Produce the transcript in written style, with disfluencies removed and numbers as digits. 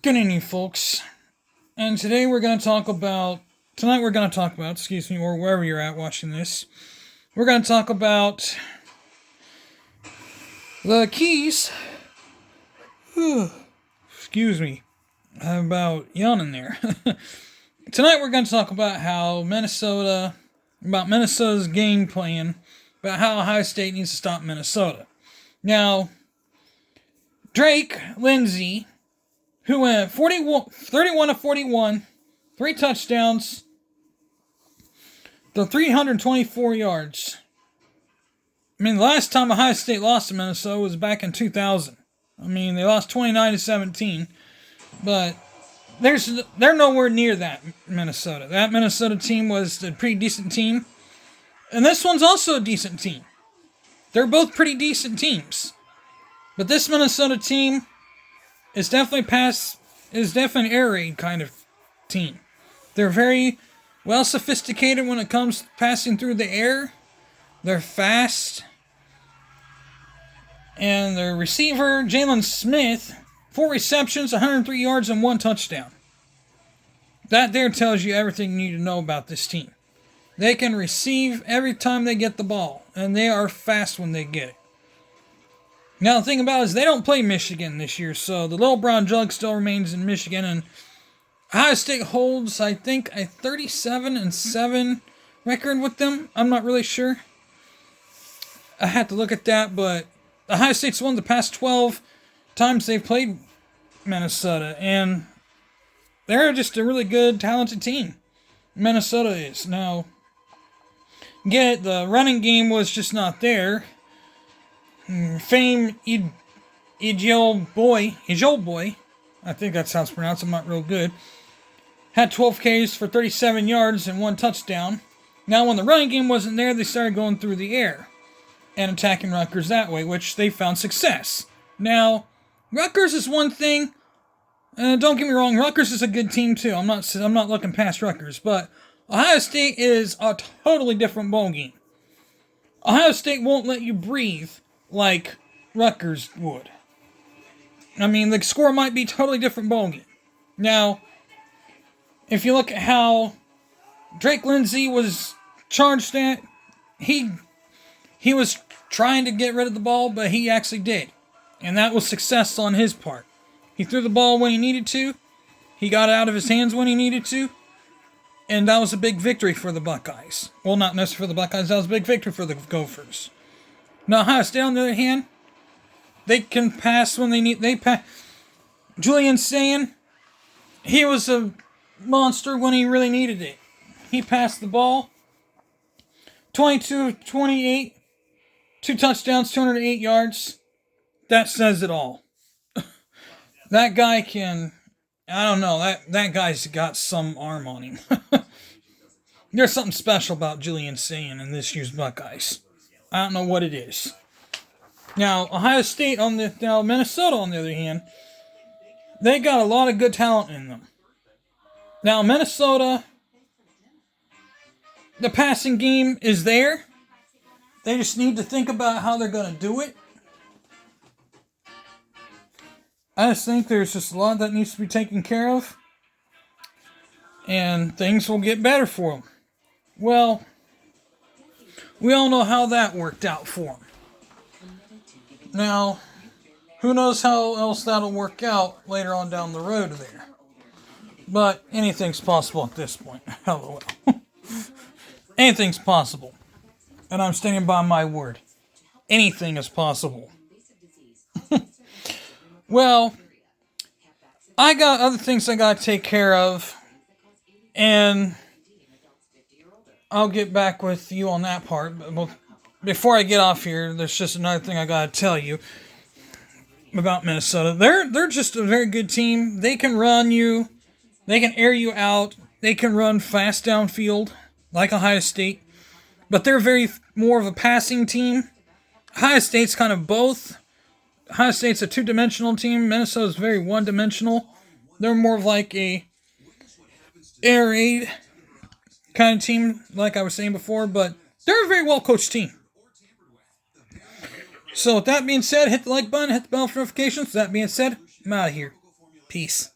Good evening, folks. And tonight we're going to talk about, or wherever you're at watching this, we're going to talk about the keys. Excuse me. I'm about yawning there. Tonight we're going to talk about Minnesota's game plan, about how Ohio State needs to stop Minnesota. Now, Drake Lindsey, who went 31 of 41, 3 touchdowns, the 324 yards. I mean, the last time Ohio State lost to Minnesota was back in 2000. I mean, they lost 29-17, but they're nowhere near that Minnesota. That Minnesota team was a pretty decent team, and this one's also a decent team. They're both pretty decent teams, but this Minnesota team is definitely an air raid kind of team. They're very well sophisticated when it comes to passing through the air. They're fast. And their receiver, Jalen Smith, 4 receptions, 103 yards, and 1 touchdown. That there tells you everything you need to know about this team. They can receive every time they get the ball, and they are fast when they get it. Now, the thing about it is they don't play Michigan this year, so the Little Brown Jug still remains in Michigan, and Ohio State holds, I think, a 37-7 record with them. I'm not really sure. I had to look at that, but Ohio State's won the past 12 times they've played Minnesota, and they're just a really good, talented team. Minnesota is. Now, get it, the running game was just not there. Fame Ejol Boy, I think that's how it's pronounced, I'm not real good, had 12 Ks for 37 yards and 1 touchdown. Now, when the running game wasn't there, they started going through the air and attacking Rutgers that way, which they found success. Now, Rutgers is one thing. Don't get me wrong, Rutgers is a good team too. I'm not looking past Rutgers, but Ohio State is a totally different ballgame. Ohio State won't let you breathe like Rutgers would. I mean, the score might be totally different ballgame. Now, if you look at how Drake Lindsey was charged at, he was trying to get rid of the ball, but he actually did. And that was success on his part. He threw the ball when he needed to. He got it out of his hands when he needed to. And that was a big victory for the Buckeyes. Well, not necessarily for the Buckeyes. That was a big victory for the Gophers. Now, Ohio State, on the other hand, they can pass when they need. Julian Sayin, he was a monster when he really needed it. He passed the ball. 22 of 28. 2 touchdowns, 208 yards. That says it all. That guy can. I don't know. That guy's got some arm on him. There's something special about Julian Sayin in this year's Buckeyes. I don't know what it is. Now, Minnesota, on the other hand, they got a lot of good talent in them. Now, Minnesota, the passing game is there. They just need to think about how they're going to do it. I just think there's just a lot that needs to be taken care of. And things will get better for them. Well, we all know how that worked out for them. Now, who knows how else that'll work out later on down the road there. But anything's possible at this point. LOL. Anything's possible. And I'm standing by my word. Anything is possible. Well, I got other things I gotta take care of. And I'll get back with you on that part. But before I get off here, there's just another thing I gotta tell you about Minnesota. They're just a very good team. They can run you. They can air you out. They can run fast downfield, like Ohio State. But they're very more of a passing team. Ohio State's kind of both. Ohio State's a two-dimensional team. Minnesota's very one-dimensional. They're more of like a air raid kind of team, like I was saying before, but they're a very well-coached team. So with that being said, hit the like button, hit the bell for notifications. With that being said, I'm out of here. Peace.